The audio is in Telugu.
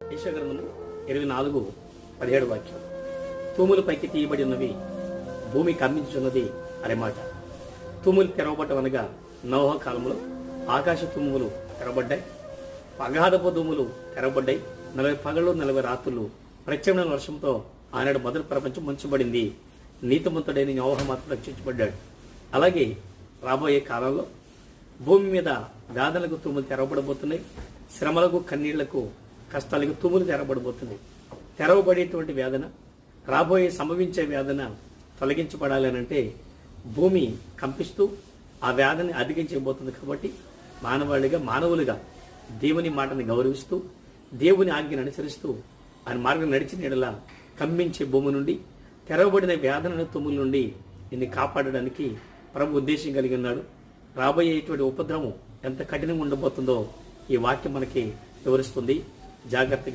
యెషయా 24:17 వాక్యం. తూములు పైకి తీయబడి ఉన్నవి, భూమి కంపించున్నది అనే మాట. తూములు తెరవబడ్డం అనగా నోహ కాలంలో ఆకాశ తుమ్ములు తెరవబడ్డాయి, అగాధపు తుమ్ములు తెరవబడ్డాయి. 40 పగళ్ళు 40 రాత్రులు ప్రచండ వర్షంతో ఆనాడు మొదటి ప్రపంచం ముంచబడింది. నీతిమంతుడైన నోహ మాత్రం రక్షించబడ్డాడు. అలాగే రాబోయే కాలంలో భూమి మీద వేదనలకు తుమ్ములు తెరవబడబోతున్నాయి, శ్రమలకు కన్నీళ్లకు కష్టాలకు తుమ్ములు తెరవబడబోతున్నాయి. తెరవబడేటువంటి వేదన, రాబోయే సంభవించే వేదన తొలగించబడాలి అంటే భూమి కంపిస్తూ ఆ వేదనని అధిగించబోతుంది. కాబట్టి మానవులుగా దేవుని మాటని గౌరవిస్తూ, దేవుని ఆజ్ఞను అనుసరిస్తూ ఆయన మార్గం నడిచిన ఎడల కంపించే భూమి నుండి, తెరవబడిన వేదన తుమ్ముల నుండి నిన్ను కాపాడడానికి ప్రభు ఉద్దేశం కలిగి ఉన్నాడు. రాబోయేటువంటి ఉపద్రవం ఎంత కఠినంగా ఉండబోతుందో ఈ వాక్యం మనకి వివరిస్తుంది. జాగ్రత్తగా